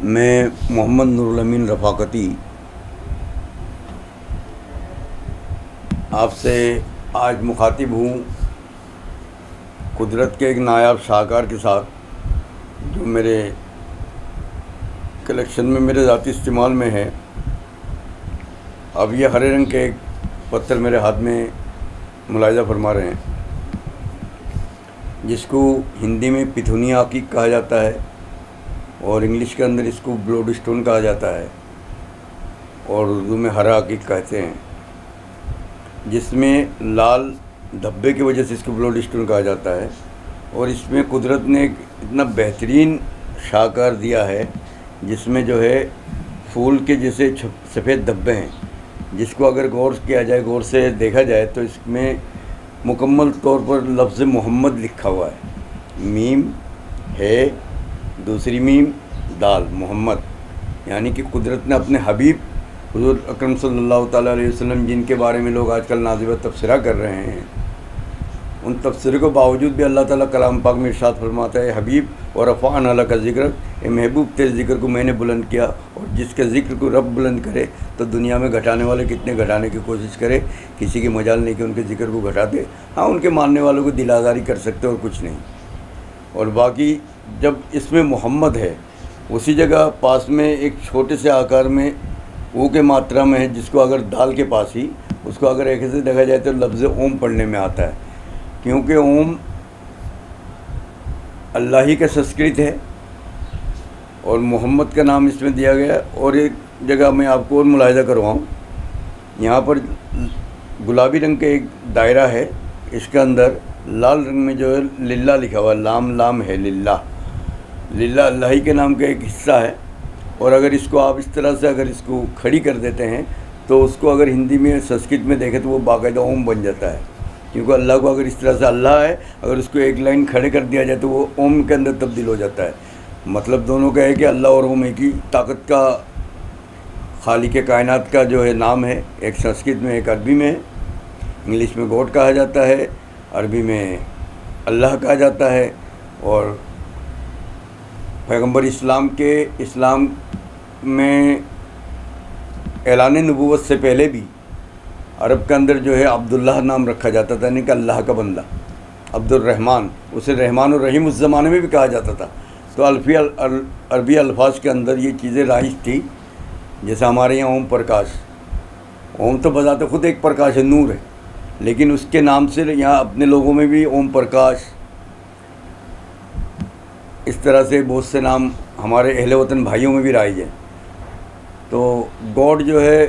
میں محمد نور الامین رفاقتی آپ سے آج مخاطب ہوں قدرت کے ایک نایاب شاہکار کے ساتھ، جو میرے کلیکشن میں میرے ذاتی استعمال میں ہے۔ اب یہ ہرے رنگ کے ایک پتھر میرے ہاتھ میں ملاحظہ فرما رہے ہیں، جس کو ہندی میں پتھونیا عقیق کہا جاتا ہے اور انگلش کے اندر اس کو بلوڈ اسٹون کہا جاتا ہے اور اردو میں ہرا عقیق کہتے ہیں، جس میں لال دھبے کی وجہ سے اس کو بلوڈ اسٹون کہا جاتا ہے۔ اور اس میں قدرت نے ایک اتنا بہترین شاہکار دیا ہے، جس میں جو ہے پھول کے جیسے سفید دھبے ہیں، جس کو اگر غور کیا جائے، غور سے دیکھا جائے تو اس میں مکمل طور پر لفظ محمد لکھا ہوا ہے، میم ہے، دوسری میم دال، محمد، یعنی کہ قدرت نے اپنے حبیب حضور اکرم صلی اللہ تعالیٰ علیہ وسلم، جن کے بارے میں لوگ آج کل نازل تبصرہ کر رہے ہیں، ان تبصرے کے باوجود بھی اللہ تعالیٰ کلام پاک میں ارشاد فرماتا ہے، حبیب اور رفعنا لک ذکرک، اے محبوب تیرے ذکر کو میں نے بلند کیا، اور جس کے ذکر کو رب بلند کرے تو دنیا میں گھٹانے والے کتنے گھٹانے کی کوشش کرے، کسی کی مجال نہیں کہ ان کے ذکر کو گھٹا دے۔ ہاں، ان کے ماننے والوں کو دل آزاری کر سکتے اور کچھ نہیں۔ اور باقی جب اس میں محمد ہے، اسی جگہ پاس میں ایک چھوٹے سے آکار میں او کے ماترا میں ہے، جس کو اگر دال کے پاس ہی اس کو اگر ایک سے دیکھا جائے تو لفظ اوم پڑھنے میں آتا ہے، کیونکہ اوم اللہ ہی کا سنسکرت ہے اور محمد کا نام اس میں دیا گیا۔ اور ایک جگہ میں آپ کو اور ملاحظہ کرواؤں، یہاں پر گلابی رنگ کا ایک دائرہ ہے، اس کے اندر لال رنگ میں جو ہے للہ لکھا ہوا، لام ہے، للہ اللہ ہی کے نام کا ایک حصہ ہے۔ اور اگر اس کو آپ اس طرح سے اگر اس کو کھڑی کر دیتے ہیں تو اس کو اگر ہندی میں سنسکرت میں دیکھیں تو وہ باقاعدہ اوم بن جاتا ہے، کیونکہ اللہ کو اگر اس طرح سے اللہ ہے، اگر اس کو ایک لائن کھڑے کر دیا جائے تو وہ اوم کے اندر تبدیل ہو جاتا ہے۔ مطلب دونوں کا ہے کہ اللہ اور اوم ایک ہی طاقت کا، خالق کائنات کا جو ہے نام ہے، ایک سنسکرت میں ایک عربی میں ہے، انگلش میں گاڈ کہا جاتا ہے، عربی میں اللہ کہا جاتا ہے۔ اور پیغمبر اسلام میں اعلان نبوت سے پہلے بھی عرب کے اندر جو ہے عبداللہ نام رکھا جاتا تھا، یعنی کہ اللہ کا بندہ، عبد الرحمن، اسے رحمان الرحیم اس زمانے میں بھی کہا جاتا تھا۔ تو عربی الفاظ کے اندر یہ چیزیں رائج تھی، جیسے ہمارے یہاں اوم پرکاش، اوم تو بذات خود ایک پرکاش ہے، نور ہے، لیکن اس کے نام سے یہاں اپنے لوگوں میں بھی اوم پرکاش، اس طرح سے بہت سے نام ہمارے اہل وطن بھائیوں میں بھی رائج ہے۔ تو گاڈ جو ہے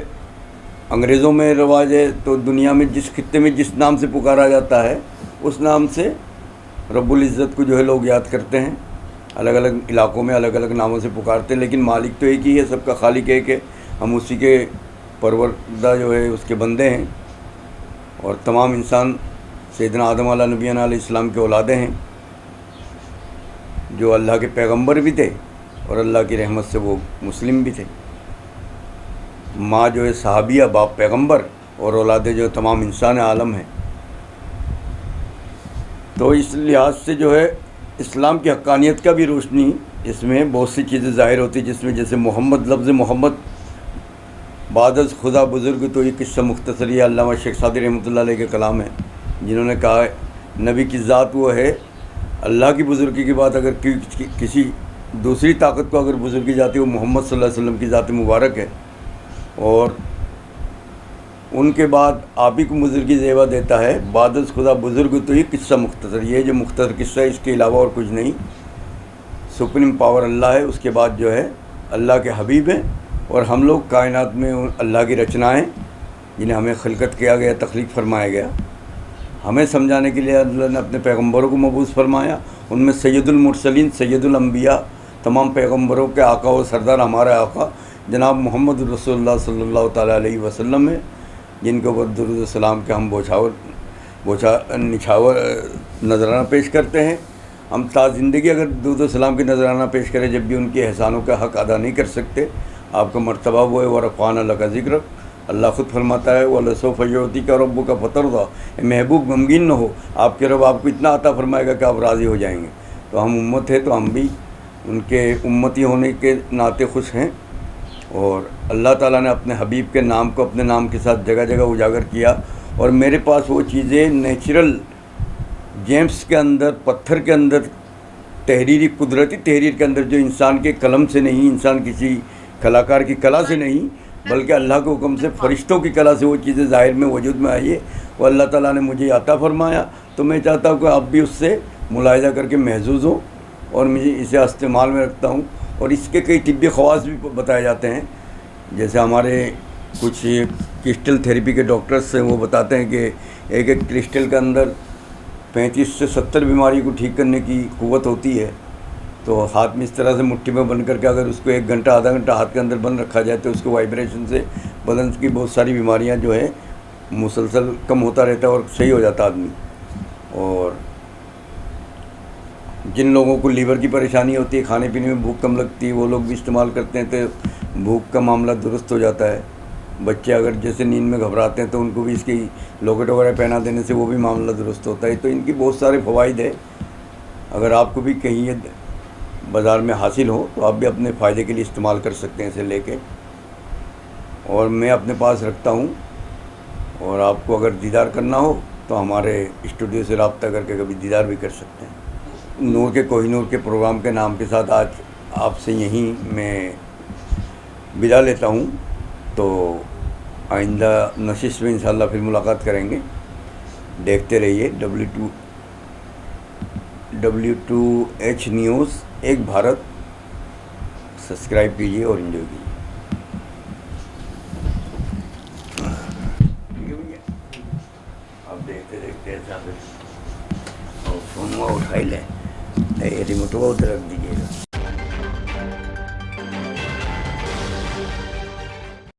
انگریزوں میں رواج ہے، تو دنیا میں جس خطے میں جس نام سے پکارا جاتا ہے اس نام سے رب العزت کو جو ہے لوگ یاد کرتے ہیں، الگ الگ علاقوں میں الگ الگ ناموں سے پکارتے ہیں، لیکن مالک تو ایک ہی ہے، سب کا خالق ایک ہے، ہم اسی کے پروردہ جو ہے اس کے بندے ہیں، اور تمام انسان سیدنا آدم علیہ نبینا علیہ السلام کے اولادیں ہیں، جو اللہ کے پیغمبر بھی تھے اور اللہ کی رحمت سے وہ مسلم بھی تھے۔ ماں جو ہے صحابیہ، باپ پیغمبر، اور اولادیں جو تمام انسان عالم ہیں۔ تو اس لحاظ سے جو ہے اسلام کی حقانیت کا بھی روشنی اس میں بہت سی چیزیں ظاہر ہوتی، جس میں جیسے محمد، لفظ محمد بعد از خدا بزرگ، تو یہ قصہ مختصر یہ علامہ شیخ سعدی رحمۃ اللہ علیہ کے کلام ہے، جنہوں نے کہا نبی کی ذات وہ ہے، اللہ کی بزرگی کی بات اگر کسی دوسری طاقت کو اگر بزرگی جاتی ہے، وہ محمد صلی اللہ علیہ وسلم کی ذات مبارک ہے، اور ان کے بعد آپ ہی کو بزرگی زیبا دیتا ہے، بعد از خدا بزرگ، تو یہ قصہ مختصر، یہ جو مختصر قصہ ہے، اس کے علاوہ اور کچھ نہیں۔ سپریم پاور اللہ ہے، اس کے بعد جو ہے اللہ کے حبیب ہیں، اور ہم لوگ کائنات میں اللہ کی رچنائیں، جنہیں ہمیں خلقت کیا گیا، تخلیق فرمایا گیا، ہمیں سمجھانے کے لیے اللہ نے اپنے پیغمبروں کو مبعوث فرمایا، ان میں سید المرسلین، سید الانبیاء، تمام پیغمبروں کے آقا و سردار ہمارا آقا جناب محمد رسول اللہ صلی اللہ تعالیٰ علیہ وسلم ہے، جن کے اوپر درود و سلام کے ہم نچھاور نذرانہ پیش کرتے ہیں۔ ہم تا زندگی اگر درود و سلام کے نذرانہ پیش کریں، جب بھی ان کے احسانوں کا حق ادا نہیں کر سکتے۔ آپ کا مرتبہ وہ ہے وَرَفَعْنَا لَكَ ذِكْرَكَ، اللہ خود فرماتا ہے وَلَسَوْفَ يُعْطِيكَ رَبُّكَ فَتَرْضَىٰ، اے محبوب غمگین نہ ہو، آپ کے رب آپ کو اتنا عطا فرمائے گا کہ آپ راضی ہو جائیں گے۔ تو ہم امت ہے، تو ہم بھی ان کے امتی ہونے کے ناطے خوش ہیں، اور اللہ تعالیٰ نے اپنے حبیب کے نام کو اپنے نام کے ساتھ جگہ جگہ اجاگر کیا، اور میرے پاس وہ چیزیں نیچرل جیمس کے اندر، پتھر کے اندر، تحریری قدرتی تحریر کے اندر، جو انسان کے قلم سے نہیں، انسان کسی کلاکار کی کلا سے نہیں، بلکہ اللہ کے حکم سے فرشتوں کی کلا سے وہ چیزیں ظاہر میں وجود میں آئی ہے، وہ اللہ تعالیٰ نے مجھے عطا فرمایا. تو میں چاہتا ہوں کہ آپ بھی اس سے ملاحظہ کر کے محظوظ ہوں، اور مجھے اسے استعمال میں رکھتا ہوں. اور اس کے کئی طبی خواص بھی بتائے جاتے ہیں، جیسے ہمارے کچھ کرسٹل تھیریپی کے ڈاکٹرس ہیں، وہ بتاتے ہیں کہ ایک ایک کرسٹل کے اندر 35 سے 70 بیماری کو ٹھیک کرنے کی قوت ہوتی ہے. تو ہاتھ میں اس طرح سے مٹھی میں بند کر کے اگر اس کو 1 گھنٹہ آدھا گھنٹہ ہاتھ کے اندر بند رکھا جائے تو اس کے وائبریشن سے بدن کی بہت ساری بیماریاں جو ہے مسلسل کم ہوتا رہتا ہے اور صحیح ہو جاتا آدمی. اور جن لوگوں کو لیور کی پریشانی ہوتی ہے، کھانے پینے میں بھوک کم لگتی ہے، وہ لوگ بھی استعمال کرتے ہیں تو بھوک کا معاملہ درست ہو جاتا ہے. بچے اگر جیسے نیند میں گھبراتے ہیں تو ان کو بھی اس کی لوکٹ وغیرہ پہنا دینے سے وہ بھی معاملہ درست ہوتا ہے. تو ان کی بہت سارے فوائد ہیں. اگر آپ کو بھی کہیں یہ بازار میں حاصل ہو تو آپ بھی اپنے فائدے کے لیے استعمال کر سکتے ہیں اسے لے کے. اور میں اپنے پاس رکھتا ہوں، اور آپ کو اگر دیدار کرنا ہو تو ہمارے اسٹوڈیو سے رابطہ کر کے کبھی دیدار بھی کر سکتے ہیں. نور کے کوہ نور کے پروگرام کے نام کے ساتھ آج آپ سے یہیں میں ودا لیتا ہوں. تو آئندہ نشست میں انشاءاللہ پھر ملاقات کریں گے. دیکھتے رہیے W2H نیوز ایک بھارت. سبسکرائب کیجیے اور انجوائے کیجیے. اب دیکھتے دیکھتے ایسا پھر فون اٹھائی لیں، ریموٹ ادھر رکھ دیجیے.